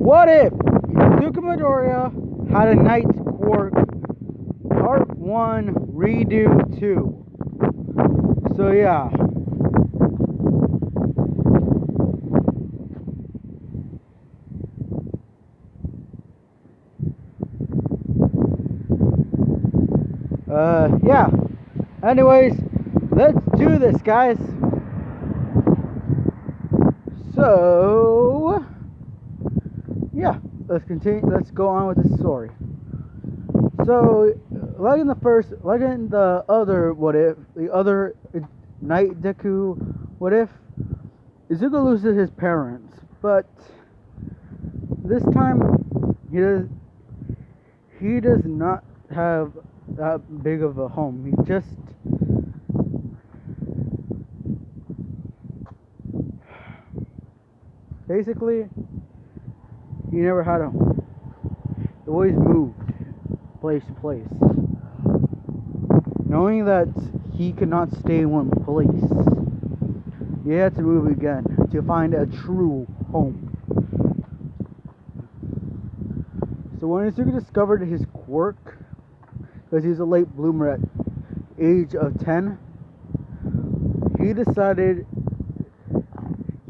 What if Izuku Midoriya had a night quirk part 1 redo 2? So yeah. Yeah. Anyways, let's do this, guys. So, yeah, let's continue. Let's go on with the story. So, like in the other what if, the other night deku what if, Izuku loses his parents, but this time he does not have that big of a home. He just basically he never had a home. He always moved place to place, knowing that he could not stay in one place. He had to move again to find a true home. So when Izuku discovered his quirk, because he was a late bloomer at age of 10, he decided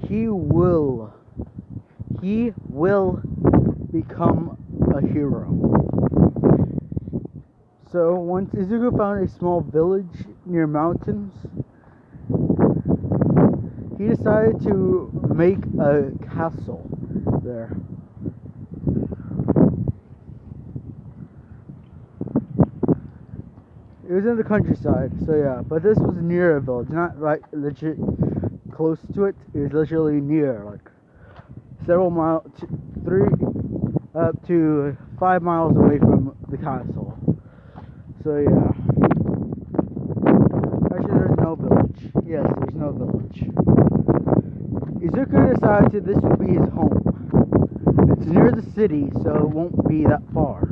he will become a hero. So once Izuku found a small village near mountains, he decided to make a castle there. It was in the countryside, so yeah, but this was near a village, not like legit close to it. It was literally near, like several miles, 3 up to 5 miles away from the castle. So yeah. Actually, there's no village. Yes, there's no village. Izuku decided this would be his home. It's near the city, so it won't be that far.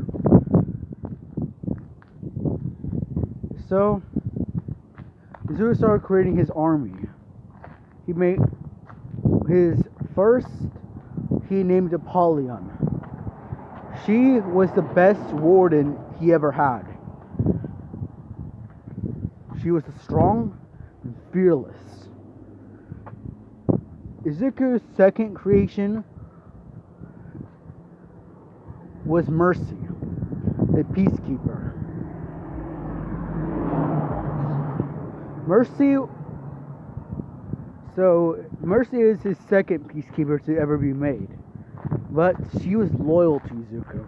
So, Izuku started creating his army. He made his first, he named Apollyon. She was the best warden he ever had. She was strong and fearless. Izuku's second creation was Mercy, a peacekeeper. Mercy is his second peacekeeper to ever be made, but she was loyal to Izuku.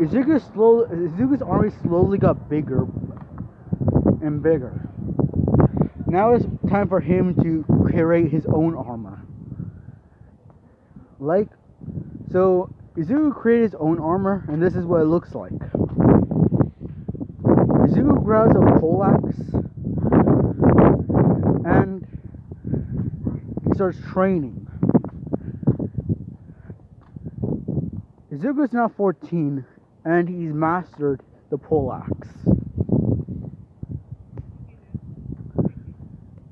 Izuku's army slowly got bigger and bigger. Now it's time for him to create his own armor. Izuku created his own armor, and this is what it looks like. Izuku grabs a poleaxe, and he starts training. Izuku is now 14, and he's mastered the poleaxe.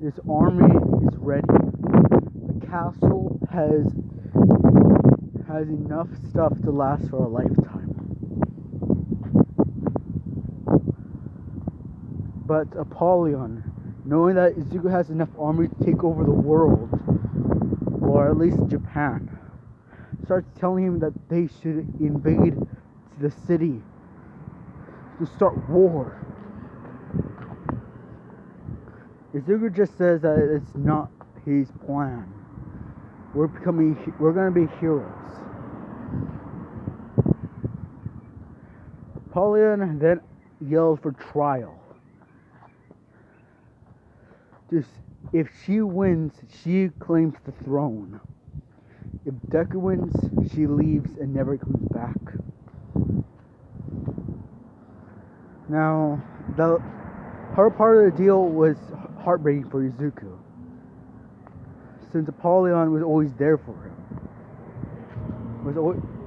His army is ready. The castle has enough stuff to last for a lifetime. But Apollyon, knowing that Izuku has enough army to take over the world, or at least Japan, starts telling him that they should invade the city to start war. Izuku just says that it's not his plan. We're gonna be heroes. Apollyon then yelled for trial. If she wins, she claims the throne. If Deku wins, she leaves and never comes back. Now, her part of the deal was heartbreaking for Izuku, since Apollyon was always there for him.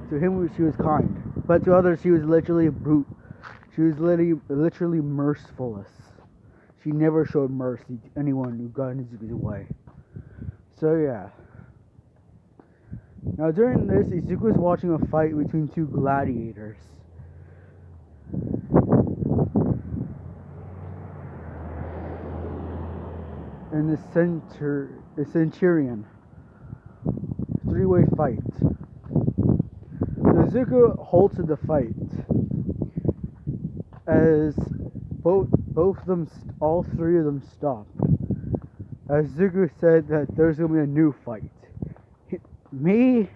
To him, she was kind, but to others, she was literally a brute. She She was literally merciless. She never showed mercy to anyone who got in Izuku's way. So yeah. Now during this, Izuku was watching a fight between two gladiators. And the Centurion. Three-way fight. So Izuku halted the fight as all three of them stopped. As Izuku said that there's gonna be a new fight. Me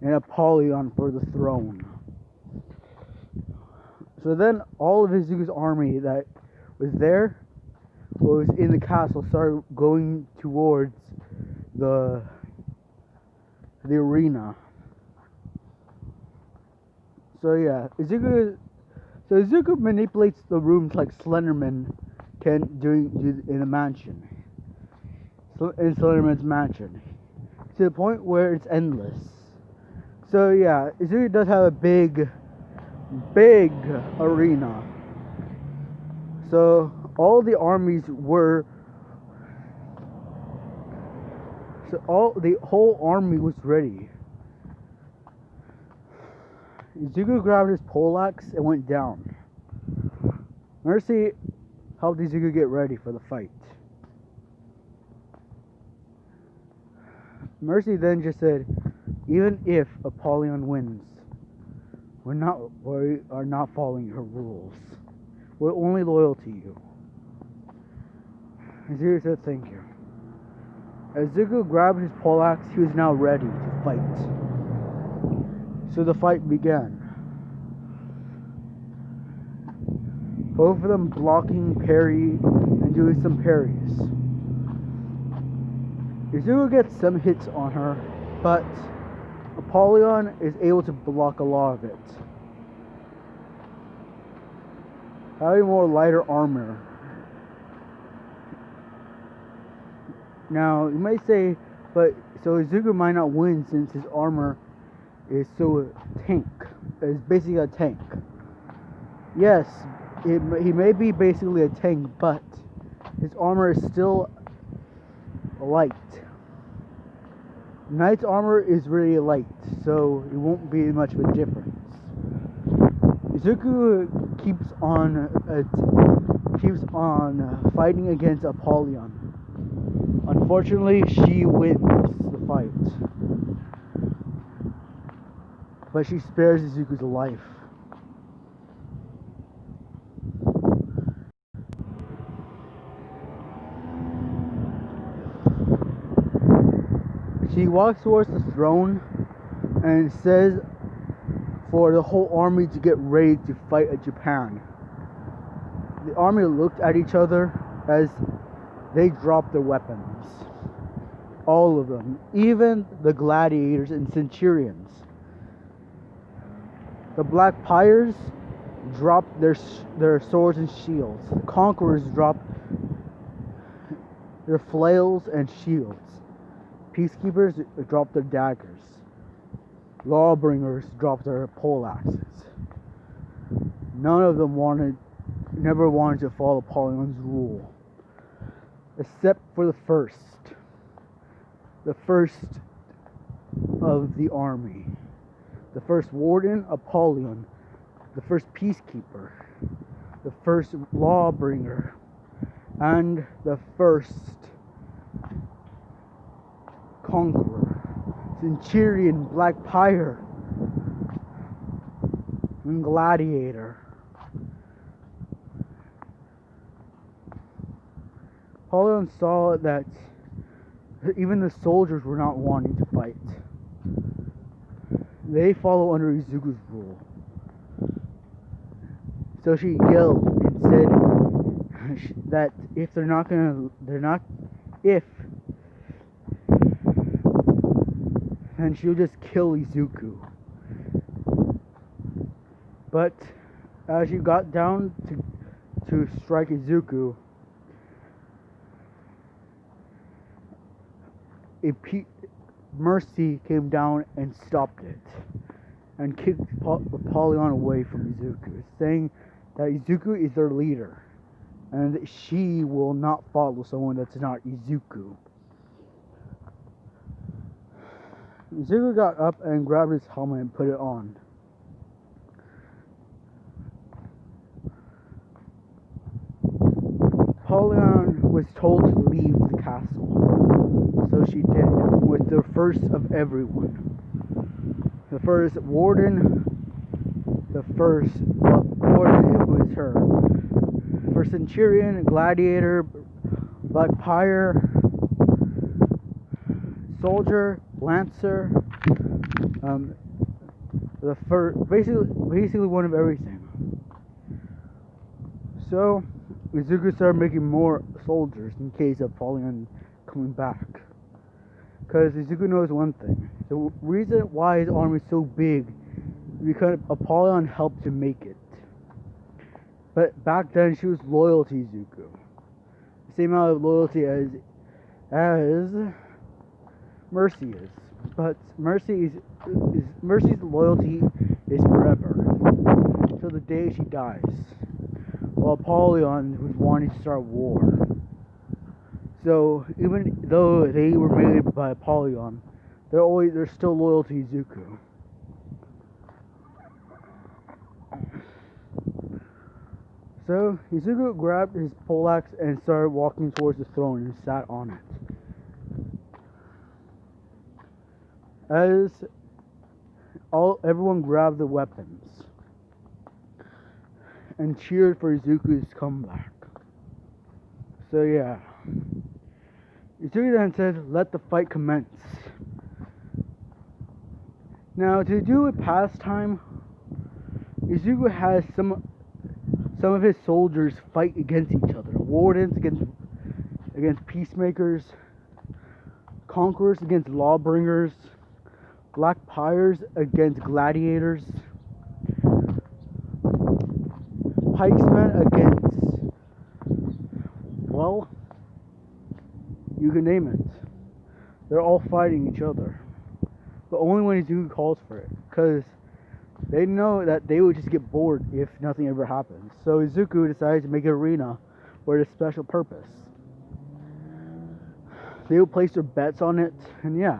and Apollyon for the throne. So then all of Izuku's army that was there, was in the castle, started going towards the arena. So yeah, Izuku manipulates the rooms like Slenderman can do in a mansion. In Slenderman's mansion. To the point where it's endless. So yeah, Izuku does have a big arena. So all the armies were the whole army was ready. Izuku grabbed his poleaxe and went down. Mercy helped Izuku get ready for the fight. Mercy then just said, even if Apollyon wins, we are not following her rules. We're only loyal to you. Izuku said thank you. As Izuku grabbed his poleaxe, he was now ready to fight. So the fight began. Both of them blocking, parry, and doing some parries. Izuku gets some hits on her, but Apollyon is able to block a lot of it. Having more lighter armor. Now, you might say, but so Izuku might not win since his armor is so tank. It's basically a tank. Yes, he may be basically a tank, but his armor is still light. Knight's armor is really light, so it won't be much of a difference. Izuku keeps on fighting against Apollyon. Unfortunately, she wins the fight, but she spares Izuku's life. She walks towards the throne and says for the whole army to get ready to fight at Japan. The army looked at each other as they dropped their weapons. All of them, even the gladiators and centurions. The Black Pyres dropped their swords and shields. The Conquerors dropped their flails and shields. Peacekeepers dropped their daggers. Lawbringers dropped their poleaxes. None of them never wanted to follow Apollyon's rule, except for the first of the army, the first warden, Apollyon, the first peacekeeper, the first lawbringer, and the first conqueror, centurion, Black Pyre, and gladiator. Apollyon saw that even the soldiers were not wanting to fight. They follow under Izuku's rule. So she yelled and said that if then she'll just kill Izuku. But as she got down to strike Izuku, Mercy came down and stopped it and kicked Apollyon away from Izuku, saying that Izuku is their leader, and she will not follow someone that's not Izuku. Izuku got up and grabbed his helmet and put it on. Apollyon was told to leave the castle, so she did, with the first of everyone. The first warden, warden, it was her. For Centurion, Gladiator, Black Pyre, Soldier, Lancer, the first, basically one of everything. So Izuku started making more soldiers in case of Apollyon coming back. Because Izuku knows one thing. The reason why his army is so big is because Apollyon helped to make it. But back then she was loyal to Izuku. The same amount of loyalty as Mercy is. But Mercy's loyalty is forever. Till the day she dies. While Apollyon was wanting to start war. So even though they were made by Apollyon, they're still loyal to Izuku. So Izuku grabbed his poleaxe and started walking towards the throne and sat on it. As everyone grabbed their weapons and cheered for Izuku's comeback. So yeah. Izuku then said, "Let the fight commence." Now, to do a pastime, Izuku has some of his soldiers fight against each other. Wardens against peacemakers, conquerors against lawbringers, black pyres against gladiators, pikesmen against, well, you can name it. They're all fighting each other. But only when Izuku calls for it. Because they know that they would just get bored if nothing ever happens. So Izuku decided to make an arena for a special purpose. They would place their bets on it, and yeah.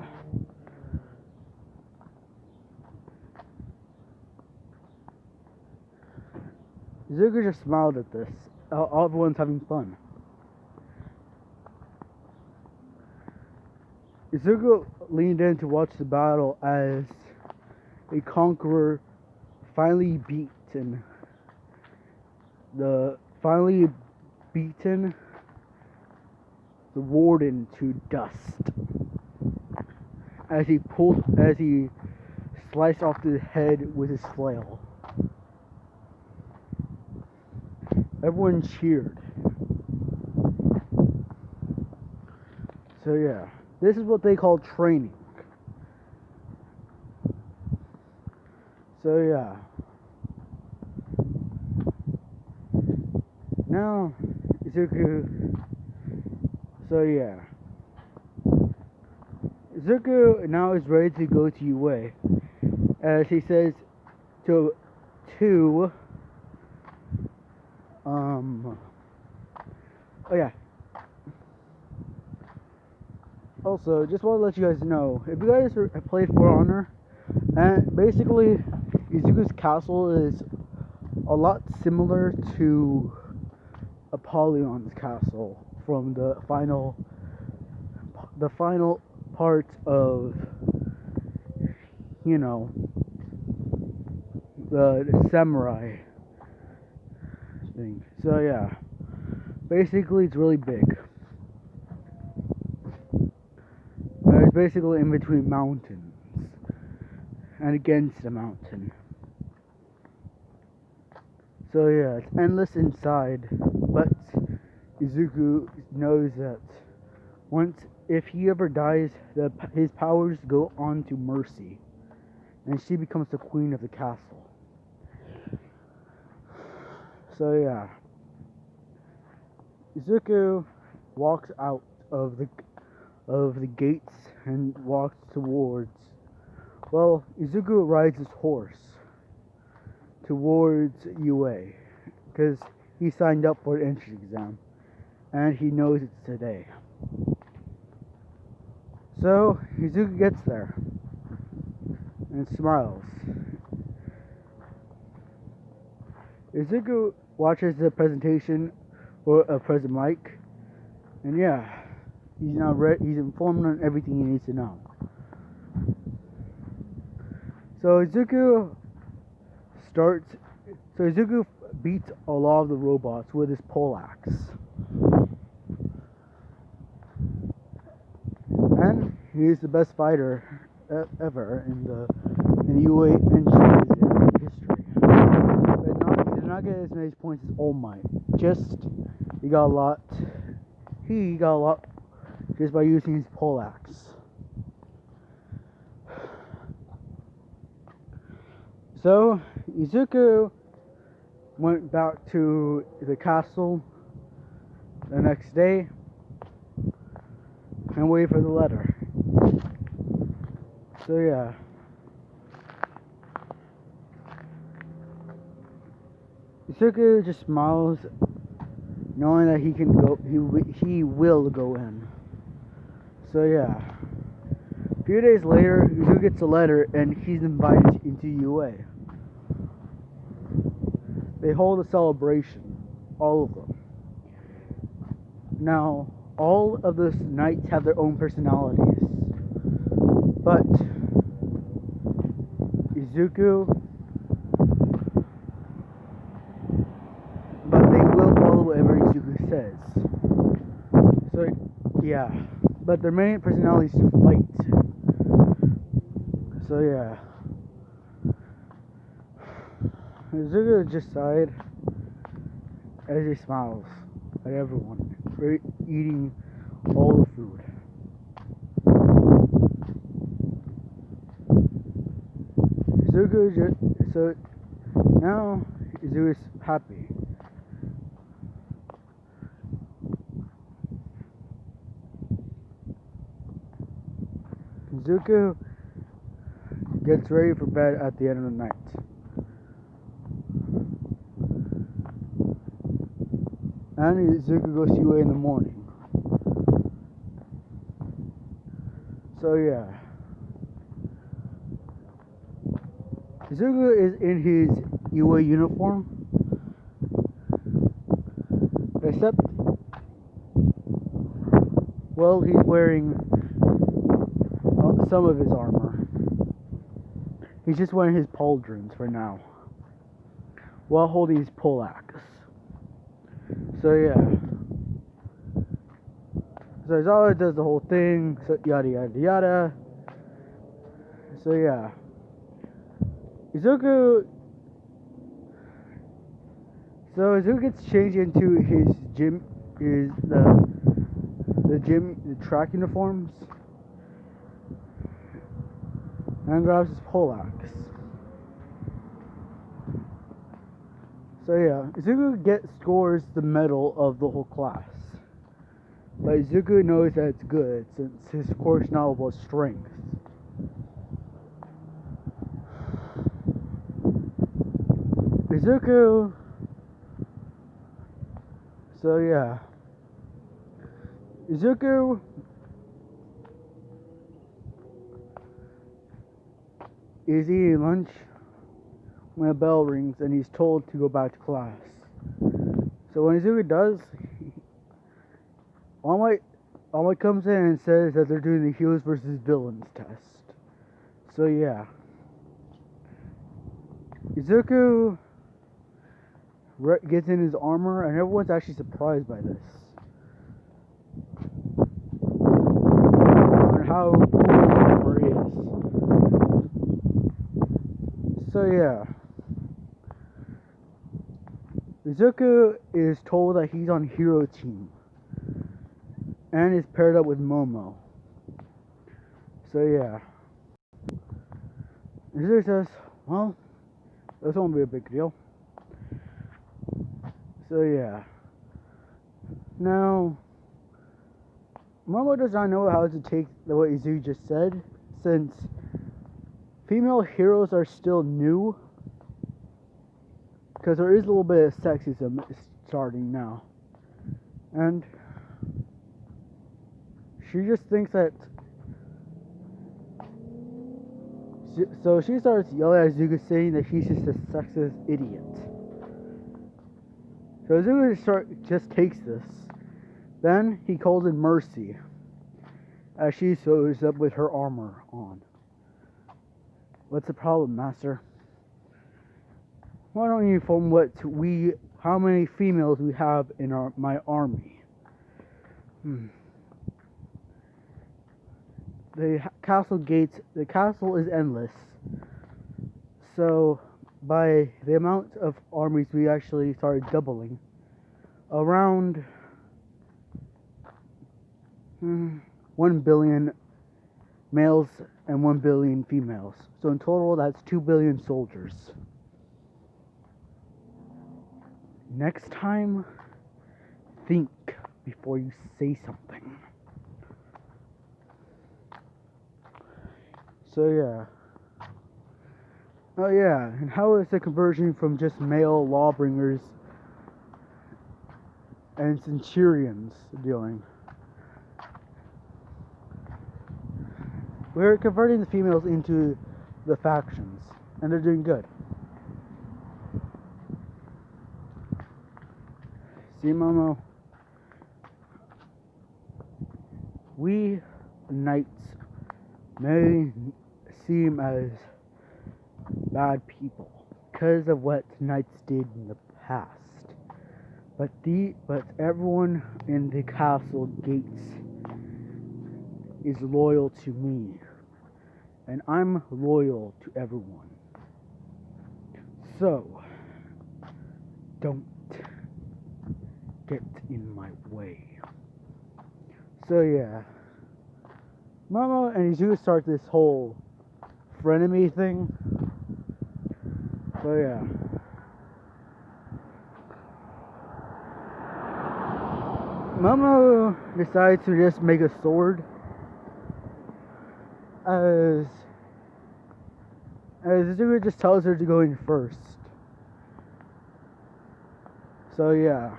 Izuku just smiled at this. Everyone's having fun. Izuku leaned in to watch the battle as a conqueror finally beaten the warden to dust as he sliced off the head with his flail. Everyone cheered. So yeah, this is what they call training. So yeah. Now, Izuku. So yeah. Izuku now is ready to go to UA, as he says to oh yeah. Also, just want to let you guys know, if you guys have played For Honor, and basically Izuku's castle is a lot similar to Apollyon's castle from the final part of, you know, the samurai thing. So yeah, basically it's really big. It's basically in between mountains and against a mountain. So yeah, it's endless inside, but Izuku knows that if he ever dies, his powers go on to Mercy, and she becomes the queen of the castle. So yeah, Izuku walks out of the gates and walks towards. Well, Izuku rides his horse towards UA, because he signed up for the entrance exam, and he knows it's today. So Izuku gets there and smiles. Izuku watches the presentation of President Mike, and yeah, he's now he's informed on everything he needs to know. So Izuku beats a lot of the robots with his poleaxe. And he is the best fighter ever in the UA entries history. But he did not get as many points as All Might. He got a lot just by using his poleaxe. So Izuku went back to the castle the next day and waited for the letter. So yeah. Izuku just smiles, knowing that he can go. He will go in. So yeah. A few days later, Izuku gets a letter and he's invited into UA. They hold a celebration, all of them. Now, all of the knights have their own personalities, but they will follow whatever Izuku says. So, yeah, but their main personality is to fight. So, yeah. Izuku just sighed as he smiles at everyone for eating all the food. So now Izuku's happy. Izuku gets ready for bed at the end of the night. And Izuku goes to UA in the morning. So yeah. Izuku is in his UA uniform. Except, well, he's wearing some of his armor. He's just wearing his pauldrons for now, while holding his poleaxe. So yeah. So Izawa does the whole thing, so yada yada yada. So yeah. Izuku gets changed into his the track uniforms, and grabs his poleaxe. So yeah, Izuku scores the medal of the whole class. But Izuku knows that it's good since his course now was strength. Izuku. So yeah. Izuku is eating lunch when a bell rings and he's told to go back to class. So when Izuku does, All Might comes in and says that they're doing the heroes versus villains test. So yeah. Izuku gets in his armor and everyone's actually surprised by this. On how cool his armor is. So yeah. Izuku is told that he's on hero team and is paired up with Momo. So yeah. Izuku says, well, this won't be a big deal. So yeah. Now, Momo does not know how to take what Izuku just said, since female heroes are still new. because there is a little bit of sexism starting now, and she just thinks that. So she starts yelling at Zuko, saying that he's just a sexist idiot. So Zuko just takes this. Then he calls in Mercy as she shows up with her armor on. What's the problem, Master? Why don't you inform how many females we have in my army? The castle is endless. So, by the amount of armies we actually started doubling, around 1 billion males and 1 billion females. So in total, that's 2 billion soldiers. Next time, think before you say something. So yeah. Oh yeah, and how is the conversion from just male lawbringers and centurions doing? We're converting the females into the factions, and they're doing good. See, Momo? We knights may seem as bad people because of what knights did in the past, but everyone in the castle gates is loyal to me, and I'm loyal to everyone. So don't get in my way. So yeah, Momo and Izuku start this whole frenemy thing. So yeah. Momo decides to just make a sword as Izuku just tells her to go in first. So yeah.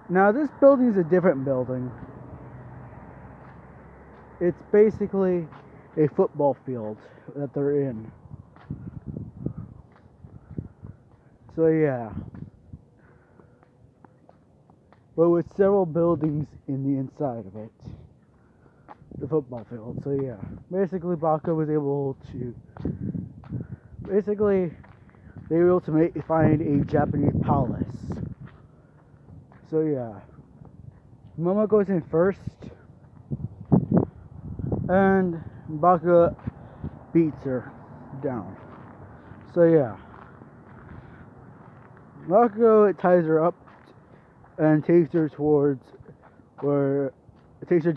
Now this building is a different building. It's basically a football field that they're in. So yeah. But with several buildings in the inside of it. The football field. So yeah. Basically Baka was able to they were able to find a Japanese palace. So yeah. Momo goes in first. And Baka beats her down. So yeah. Baka ties her up and takes her to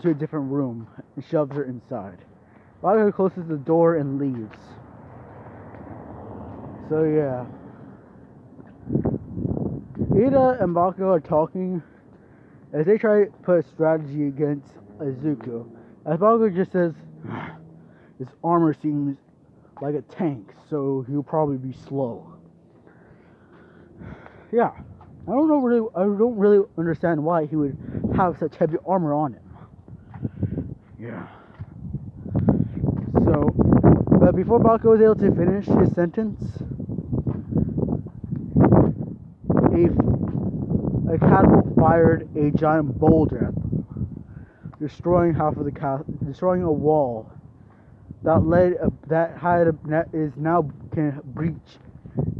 a different room and shoves her inside. Baka closes the door and leaves. So yeah. Ida and Baka are talking as they try to put a strategy against Izuku. As Baka just says, his armor seems like a tank, so he'll probably be slow. Yeah, I don't really understand why he would have such heavy armor on him. Yeah. So, but before Baka was able to finish his sentence, a catapult fired a giant boulder at them, destroying half of the destroying a wall that is now can breach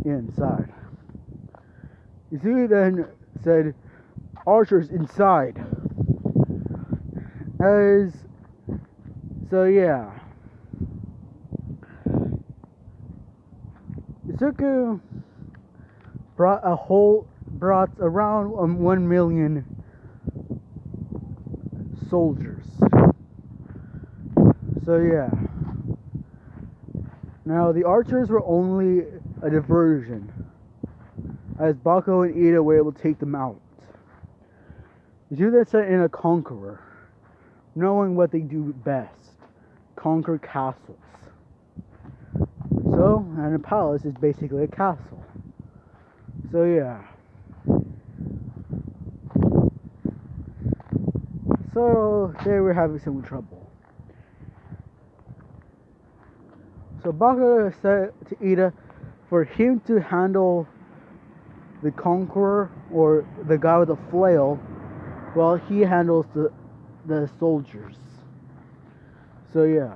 inside. Izuku then said, "Archers inside." So yeah. Izuku brought around 1 million soldiers. So yeah. Now the archers were only a diversion, as Bako and Ida were able to take them out. Izuku then sent in a conqueror, knowing what they do best: conquer castles. So Bakugo, and a palace is basically a castle. So yeah. So they were having some trouble. So Bakugo said to Ida for him to handle the conqueror, or the guy with the flail, while he handles the soldiers. So yeah.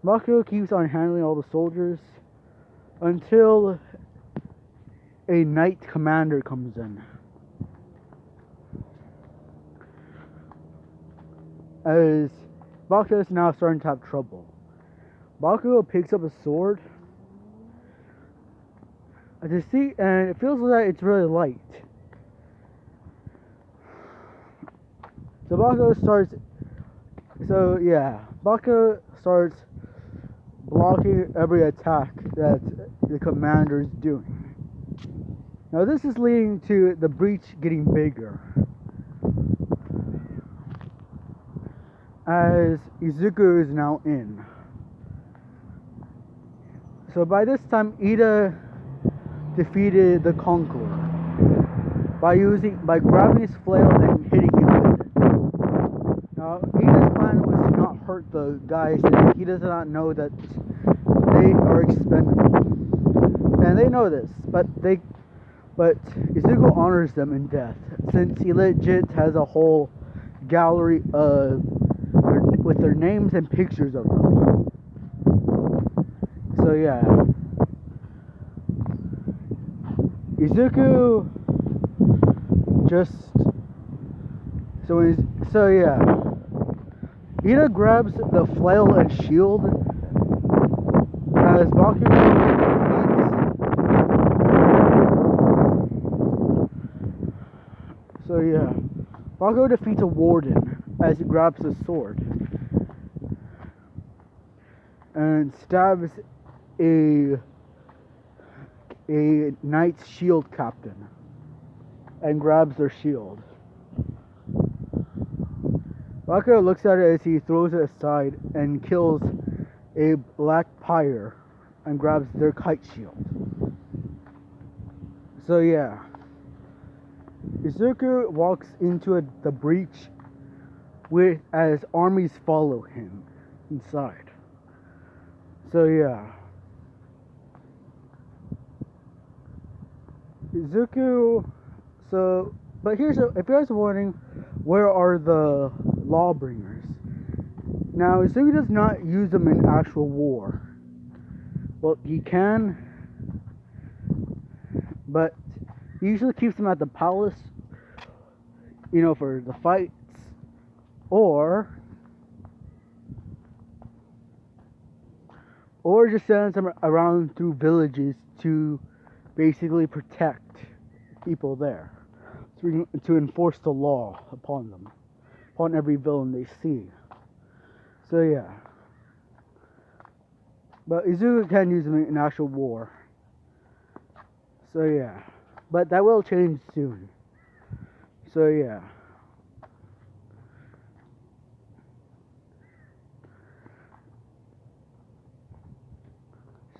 Bakugo keeps on handling all the soldiers until a knight commander comes in. As Bakugo is now starting to have trouble. Bakugo picks up a sword to see, and it feels like it's really light. So Bakugo starts blocking every attack that the commander is doing. Now this is leading to the breach getting bigger, as Izuku is now in. So by this time, Ida defeated the conqueror by grabbing his flail and hitting him with it. Now Ida's plan was to not hurt the guy, since he does not know that they are expendable, and they know this, but Izuku honors them in death, since he legit has a whole gallery with their names and pictures of them. So yeah, Izuku Ida grabs the flail and shield as Bakugo defeats a warden as he grabs the sword and stabs a knight's shield captain and grabs their shield. Bakugo looks at it as he throws it aside and kills a black pyre and grabs their kite shield. So yeah, Izuku walks into the breach as armies follow him inside. So yeah, Izuku. But if you guys are wondering, where are the lawbringers? Now, Izuku does not use them in actual war. Well, he can, but he usually keeps them at the palace, for the fights, or just sends them around through villages to basically protect people there, to enforce the law upon them, upon every villain they see. So yeah, but Izuku can use them in actual war. So yeah, but that will change soon. So yeah.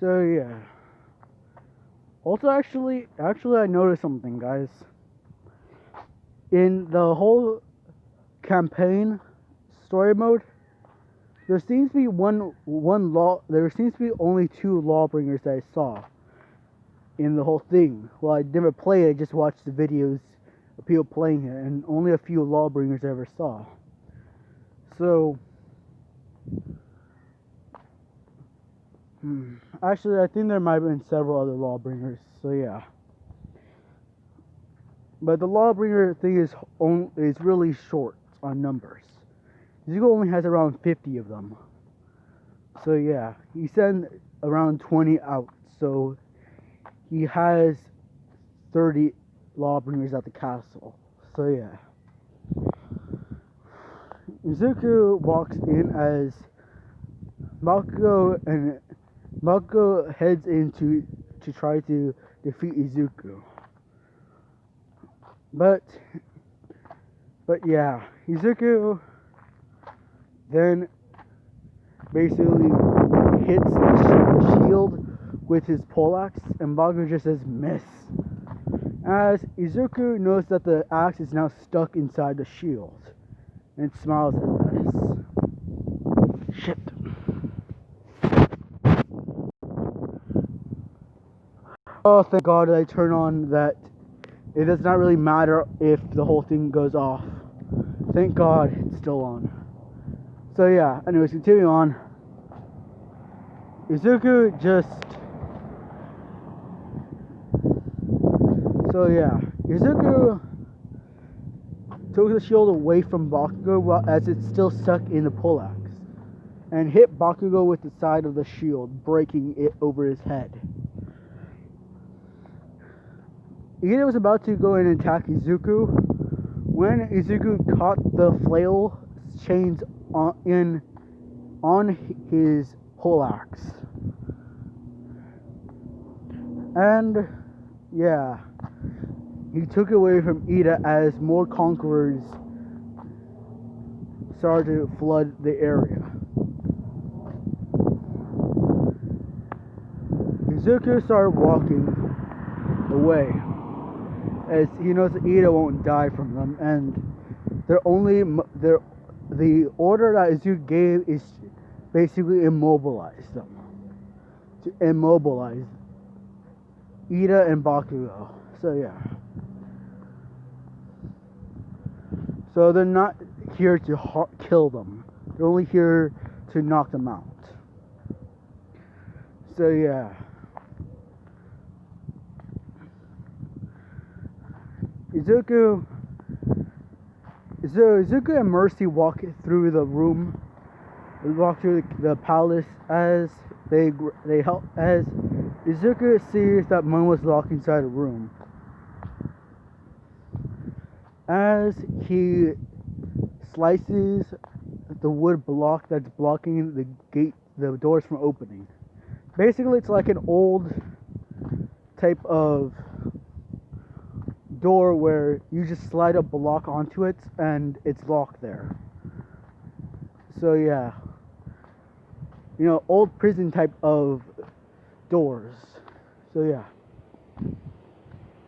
So yeah. Also, actually, I noticed something, guys. In the whole campaign story mode, there seems to be there seems to be only 2 lawbringers that I saw in the whole thing. Well, I never played it, I just watched the videos of people playing it, and only a few lawbringers I ever saw. So, actually, I think there might have been several other lawbringers, so yeah. But the lawbringer thing is really short on numbers. Zuko only has around 50 of them. So yeah, he sent around 20 out, so he has 30 lawbringers at the castle. So yeah. Izuku walks in as Bakugo heads in to try to defeat Izuku. But yeah, Izuku then basically hits the shield with his poleaxe, and Bakugo just says miss. As Izuku knows that the axe is now stuck inside the shield, and smiles at this. Shit. Oh, thank God I turn on that. It does not really matter if the whole thing goes off. Thank God it's still on. So yeah, anyways, continuing on. Izuku just... So yeah, Izuku took the shield away from Bakugo as it's still stuck in the poleaxe, and hit Bakugo with the side of the shield, breaking it over his head. Ida was about to go and attack Izuku when Izuku caught the flail chains on his poleaxe. And yeah, he took it away from Ida as more conquerors started to flood the area. Izuku started walking away, as he knows that Ida won't die from them, and the order that Izuku gave is basically immobilize them. To immobilize Ida and Bakugo. So yeah. So they're not here to kill them. They're only here to knock them out. So yeah. Izuku and Mercy walk through the room. They walk through the palace as they help as Izuku sees that Momo's locked inside a room. As he slices the wood block that's blocking the doors from opening. Basically, it's like an old type of door where you just slide a block onto it and it's locked there. So yeah, old prison type of doors. So yeah,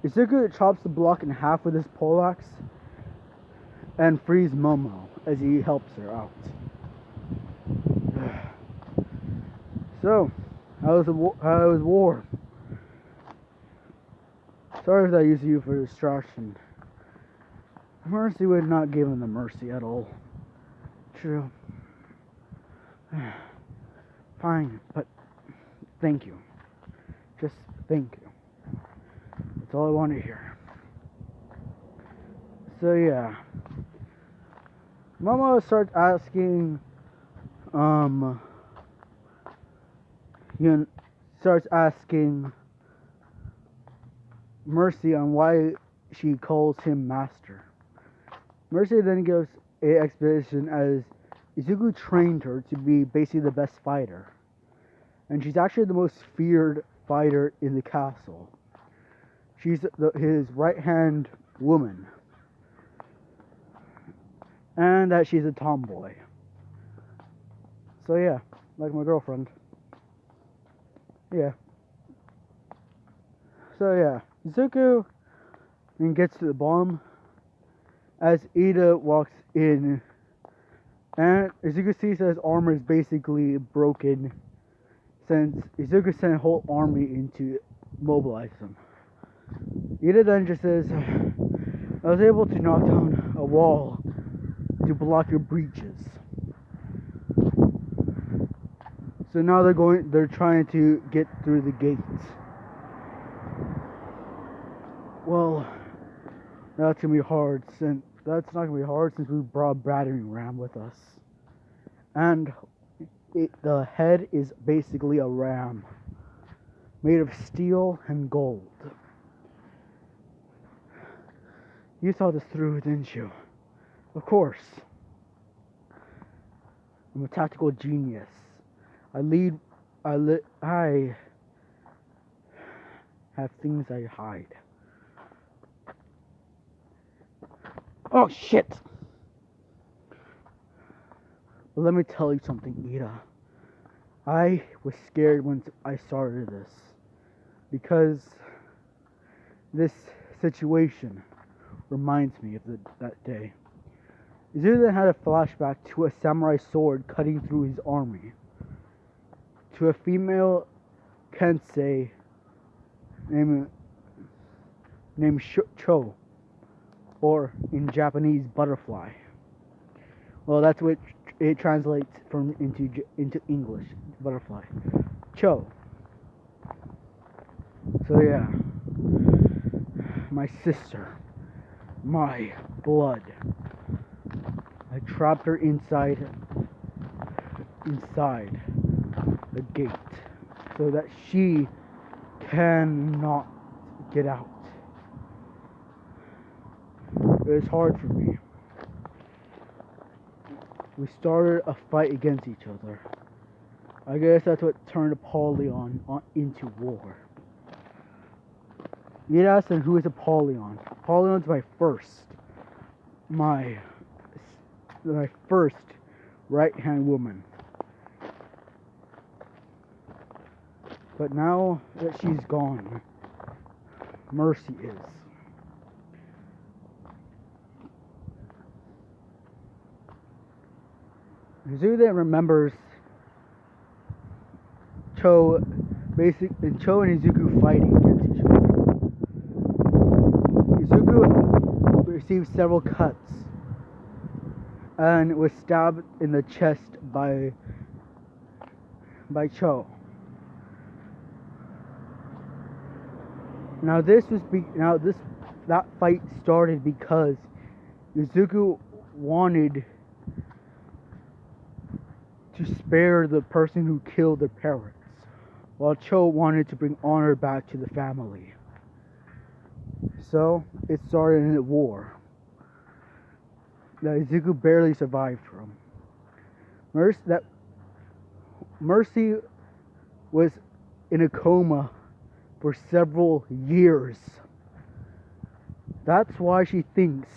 Izuku chops the block in half with his poleaxe and frees Momo as he helps her out. So, how was war? Sorry if I used you for distraction. Mercy would not give him the mercy at all. True. Fine, but thank you. Just thank you. That's all I want to hear. So yeah. Momo starts asking, Mercy on why she calls him master. Mercy then gives an explanation as Izuku trained her to be basically the best fighter, and she's actually the most feared fighter in the castle. She's his right-hand woman, and that she's a tomboy. So yeah, like my girlfriend. Yeah. So yeah, Izuku then gets to the bomb as Ida walks in, and Izuku sees that his armor is basically broken since Izuku sent a whole army in to mobilize them. Ida then just says, I was able to knock down a wall to block your breaches. So now they're trying to get through the gates. Well, that's gonna be hard since that's not gonna be hard since we brought a battering ram with us. And the head is basically a ram made of steel and gold. You thought this through, didn't you? Of course. I'm a tactical genius. I have things I hide. Oh shit! But let me tell you something, Ida. I was scared when I started this because this situation reminds me of that day. Izuku then had a flashback to a samurai sword cutting through his army, to a female kensei named Cho, or in Japanese, butterfly. Well, that's what it translates from into English, butterfly. Cho. So yeah, my sister, my blood. I trapped her inside the gate so that she cannot get out. It was hard for me. We started a fight against each other. I guess that's what turned Apollyon into war. You'd ask them, who is Apollyon? Apollyon's my first right-hand woman. But now that she's gone, Mercy is. Izuku remembers Cho and Izuku fighting against each other. Izuku received several cuts and was stabbed in the chest by Cho. That fight started because Izuku wanted to spare the person who killed their parents, while Cho wanted to bring honor back to the family. So it started in a war that Izuku barely survived from. Mercy was in a coma for several years. That's why she thinks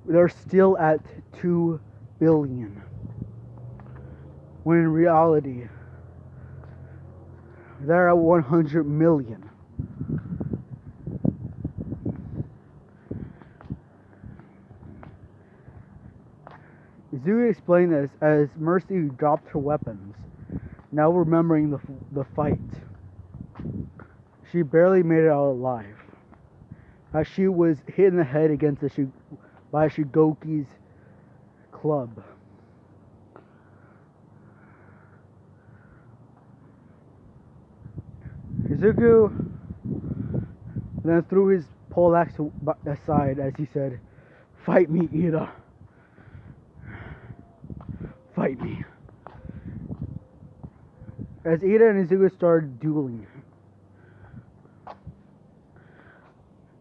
they're still at 2 billion. When in reality, they're at 100 million. Izuku explained this as Mercy dropped her weapons, now remembering the fight. She barely made it out alive, as she was hit in the head against by Shigoki's club. Izuku then threw his poleaxe aside as he said, "Fight me, Ida. Fight me." As Ida and Izuku started dueling,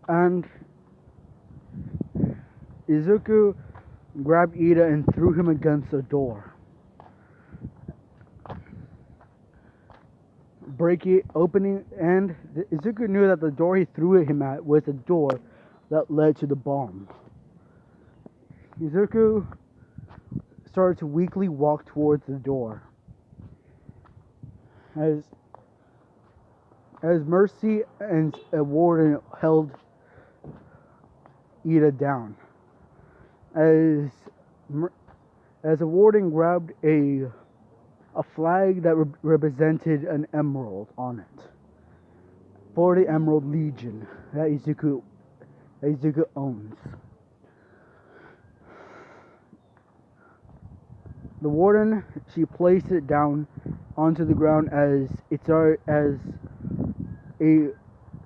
and Izuku grabbed Ida and threw him against the door, opening, and Izuku knew that the door he threw him at was the door that led to the bomb. Izuku started to weakly walk towards the door as Mercy and a warden held Ida down. As a warden grabbed a flag that represented an emerald on it for the Emerald Legion that Izuku owns. The warden, she placed it down onto the ground as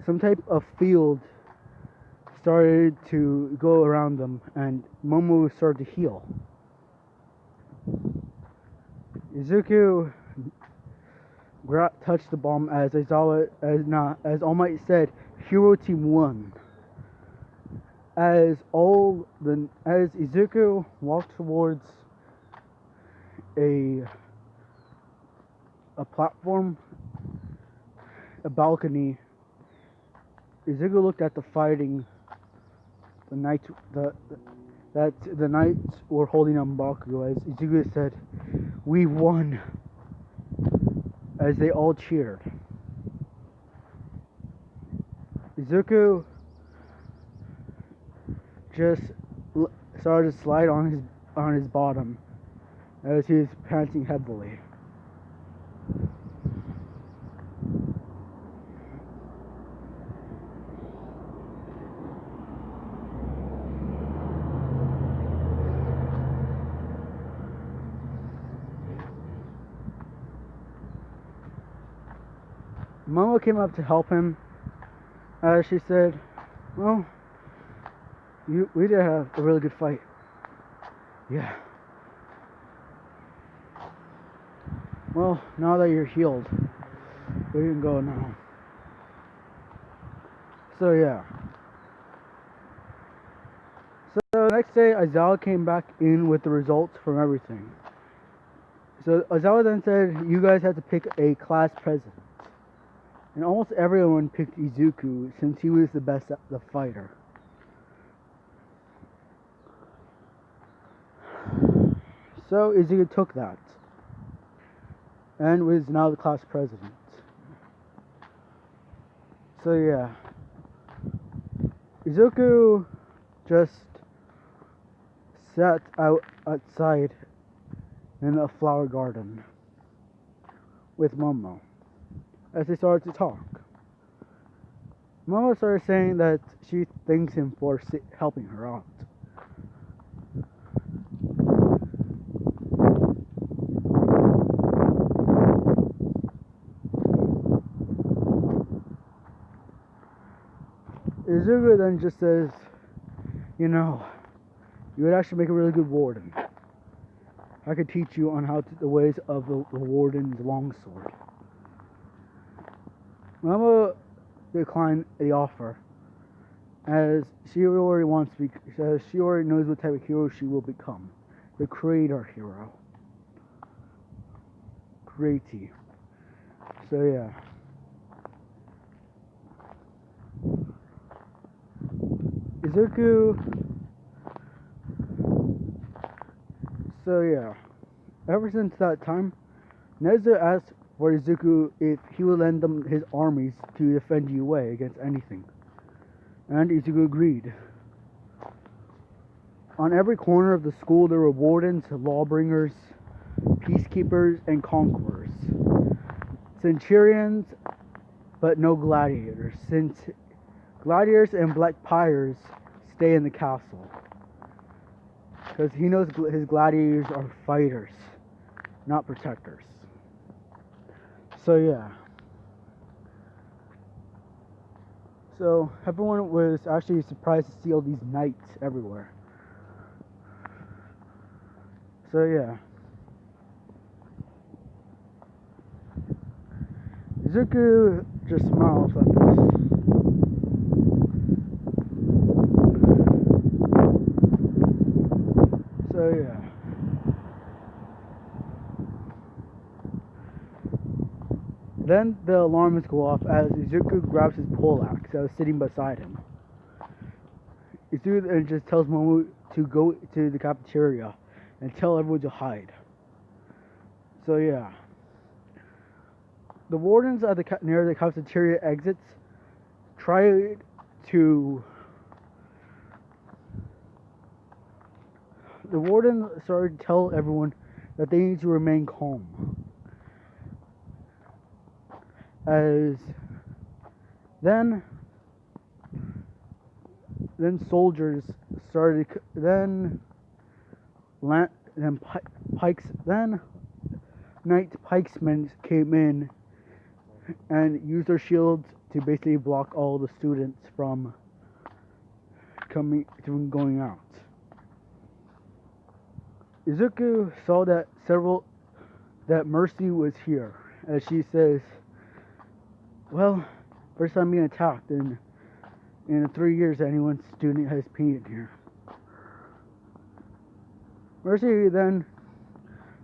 some type of field started to go around them, and Momo started to heal. Izuku touched the bomb as All Might said, "Hero Team 1." As Izuku walked towards a platform, a balcony, Izuku looked at the fighting. The knights were holding on Baku as Izuku said, "We won." as they all cheered. Izuku just started to slide on his bottom as he was panting heavily. Momo came up to help him as she said, "Well, we did have a really good fight." "Yeah. Well, now that you're healed, we can go now." So yeah. So the next day, Aizawa came back in with the results from everything. So Aizawa then said, "You guys have to pick a class president." And almost everyone picked Izuku since he was the best at the fighter. So Izuku took that and was now the class president. So yeah, Izuku just sat outside in a flower garden with Momo as they started to talk. Momo started saying that she thanks him for helping her out. Izuku then just says, "You know, you would actually make a really good warden. I could teach you on the ways of the warden's longsword." Momo declined the offer, as she already knows what type of hero she will become, the creator hero. Creaty. So yeah. Izuku. So yeah. Ever since that time, Nezu asked for Izuku if he would lend them his armies to defend UA against anything. And Izuku agreed. On every corner of the school there were wardens, lawbringers, peacekeepers, and conquerors. Centurions, but no gladiators, since gladiators and black pyres stay in the castle. Because he knows his gladiators are fighters, not protectors. So yeah. So everyone was actually surprised to see all these knights everywhere. So yeah. Izuku just smiles at this. So yeah. Then the alarms go off as Izuku grabs his poleaxe that was sitting beside him. Izuku then just tells Momo to go to the cafeteria and tell everyone to hide. So yeah. The wardens at near the cafeteria exits tried to... The warden started to tell everyone that they need to remain calm. As then soldiers started, then knight pikesmen came in and used their shields to basically block all the students from going out. Izuku saw that Mercy was here, as she says, "Well, first time being attacked in 3 years that any student has peed here." Mercy then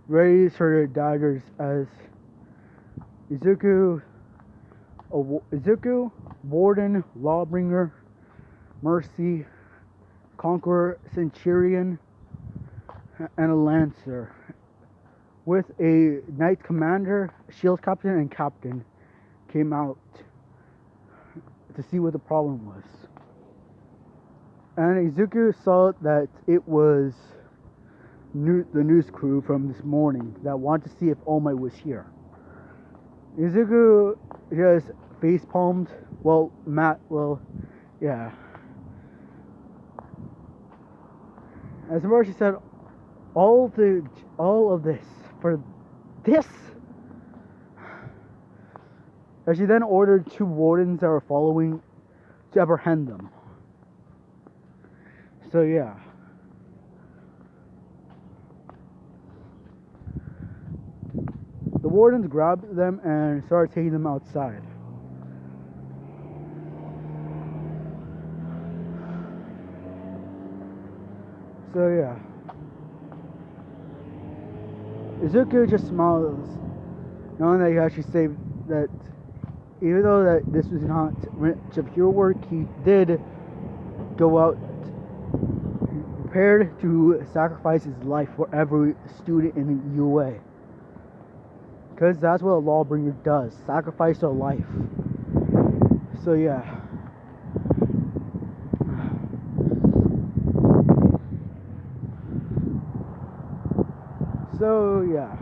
raised her daggers as Izuku, Warden, Lawbringer, Mercy, Conqueror, Centurion, and a Lancer with a knight commander, shield captain, and captain came out to see what the problem was. And Izuku saw that it was the news crew from this morning that wanted to see if All Might was here. Izuku just face palmed. Yeah. As Marushi said, all of this for this. And she then ordered 2 wardens that were following to apprehend them. So yeah. The wardens grabbed them and started taking them outside. So yeah. Izuku just smiles, knowing that he actually saved that. Even though that this was not pure work, he did go out prepared to sacrifice his life for every student in the UA. Because that's what a lawbringer does, sacrifice their life. So yeah. So yeah.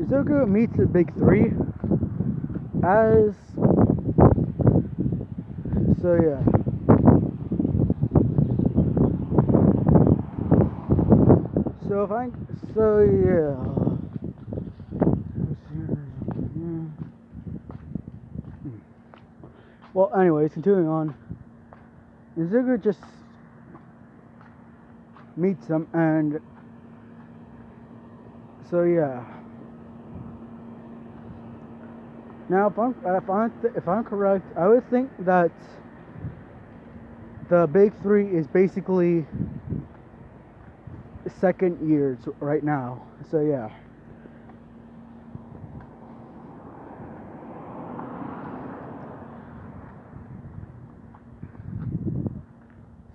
Izuku meets the big 3 as so yeah. So yeah. Well, anyways, continuing on. Izuku just meets them, and so yeah. Now, if I'm correct, I would think that the big 3 is basically second years right now. So yeah.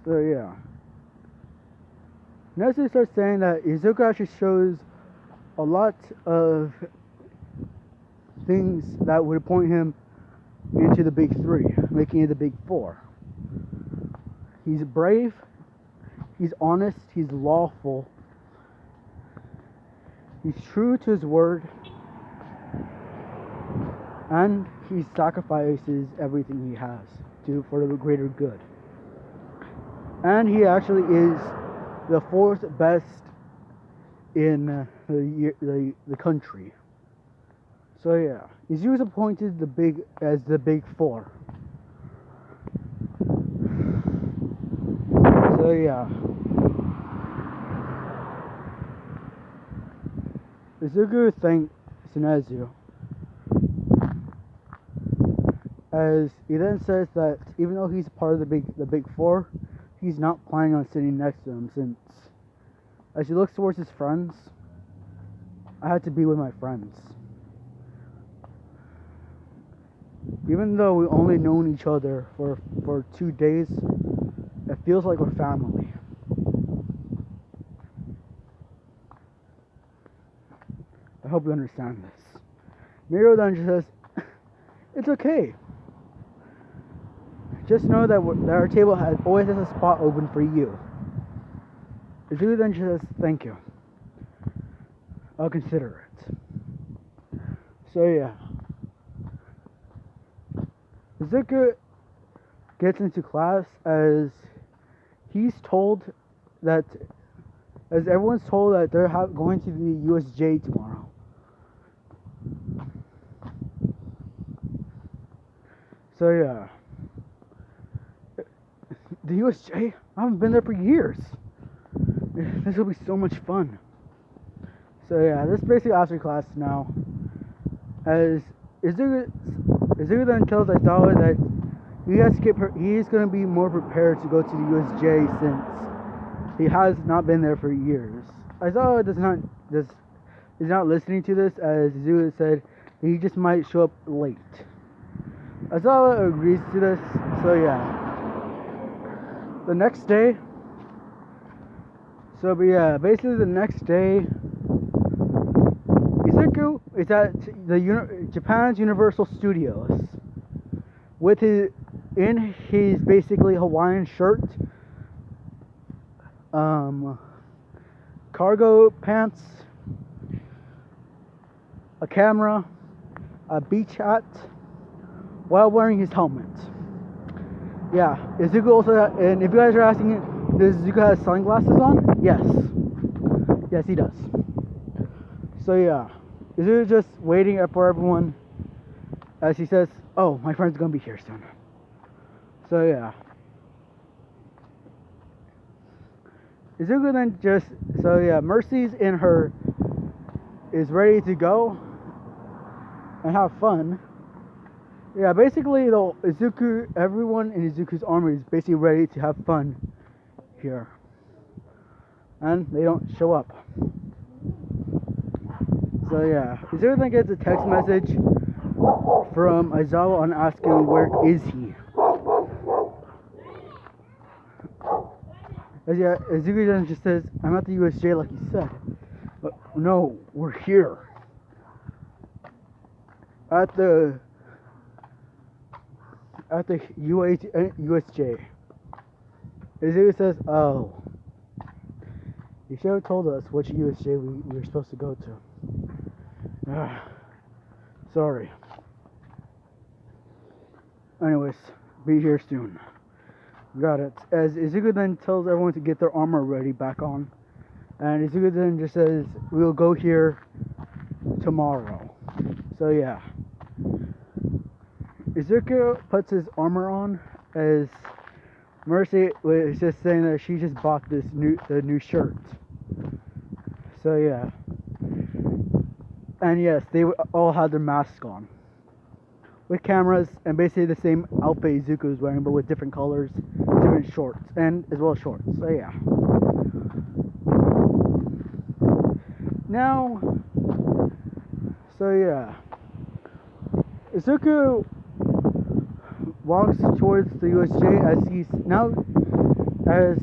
So yeah. Next we start saying that Izuku actually shows a lot of things that would point him into the big 3, making it the big 4. He's brave, he's honest, he's lawful, he's true to his word, and he sacrifices everything he has for the greater good. And he actually is the 4th best in the country. So yeah, he was appointed as the big 4. So yeah, Izuku thanked Tsunezu, as he then says that even though he's part of the big 4, he's not planning on sitting next to him, since as he looks towards his friends, I had to be with my friends. Even though we only known each other for 2 days, it feels like we're family. I hope you understand this. Miro then just says, it's okay. Just know that our table always has a spot open for you. Izuku then just says, thank you. I'll consider it. So yeah. Izuku gets into class as everyone's told that they're going to the USJ tomorrow. So yeah. The USJ? I haven't been there for years. This will be so much fun. So yeah, this is basically after class now. As Izuku then tells Aizawa that he's going to be more prepared to go to the USJ since he has not been there for years. Aizawa is not listening to this, as Izuku said he just might show up late. Aizawa agrees to this, so yeah. The next day, So, but yeah, basically the next day, Izuku is at Japan's Universal Studios with his basically Hawaiian shirt, cargo pants, a camera, a beach hat, while wearing his helmet. Yeah, Izuku also, and if you guys are asking, does Izuku have sunglasses on? Yes. Yes, he does. So yeah, Izuku just waiting for everyone as he says, oh, my friend's gonna be here soon. So yeah. Izuku then Mercy's in her, is ready to go and have fun. Yeah, basically everyone in Izuku's army is basically ready to have fun here. And they don't show up. So yeah, Izuku then gets a text message from Aizawa on asking where is he. Izuku then just says, I'm at the USJ like you said. But no, we're here. At the USJ. Izuku says, oh, you should have told us which USJ we were supposed to go to. Sorry. Anyways, be here soon. Got it. As Izuku then tells everyone to get their armor ready back on. And Izuku then just says, we'll go here tomorrow. So yeah. Izuku puts his armor on as Mercy was just saying that she just bought the new shirt. So yeah. And yes, they all had their masks on. With cameras and basically the same outfit Izuku is wearing, but with different colors, different shorts, and as well as shorts. So yeah. Now, so yeah. Izuku walks towards the USJ as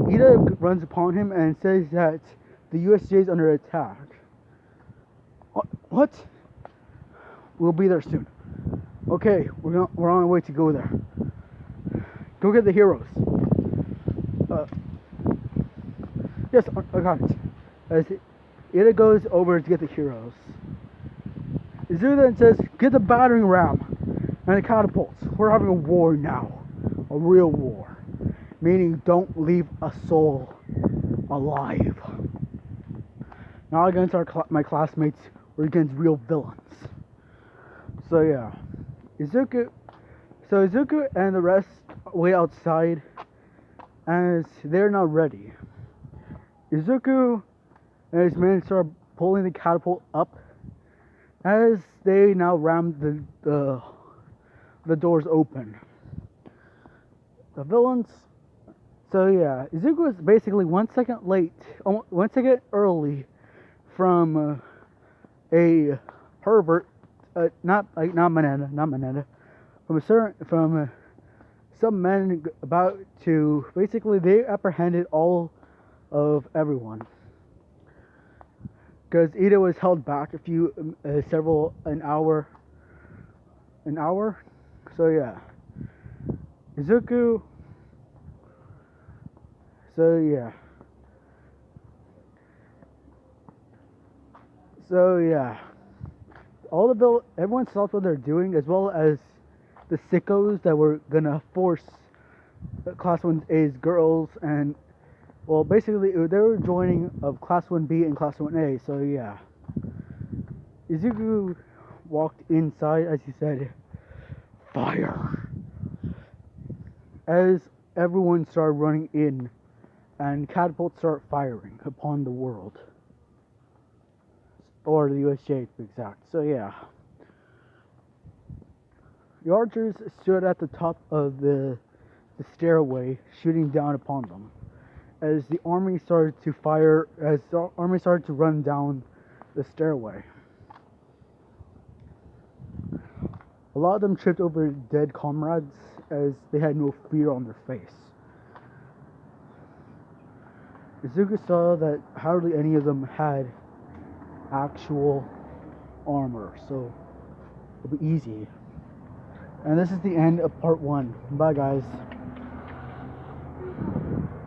Ida runs upon him and says that the USJ is under attack. What? We'll be there soon. Okay, we're on our way to go there. Go get the heroes. Yes, I got it. As Ida goes over to get the heroes. Izuku then says, get the battering ram and the catapults. We're having a war now. A real war. Meaning don't leave a soul alive. Not against my classmates, we're against real villains. So yeah. Izuku and the rest wait outside as they're not ready. Izuku and his men start pulling the catapult up as they now ram the doors open. The villains. So yeah, Izuku is basically 1 second late, 1 second early from a pervert. Not Mananda. From some men about to basically they apprehended all of everyone because Ida was held back an hour. So yeah, Izuku. So yeah. Everyone stopped what they're doing, as well as the sickos that were gonna force Class 1A's girls, and well, basically they were joining of Class 1B and Class 1A. So yeah, Izuku walked inside as he said, "Fire!" As everyone started running in, and catapults start firing upon the world. Or the USJ to be exact. So yeah. The archers stood at the top of the stairway, shooting down upon them. As the army started to run down the stairway. A lot of them tripped over dead comrades as they had no fear on their face. Izuku saw that hardly any of them had actual armor, so it'll be easy. And this is the end of part 1. Bye, guys.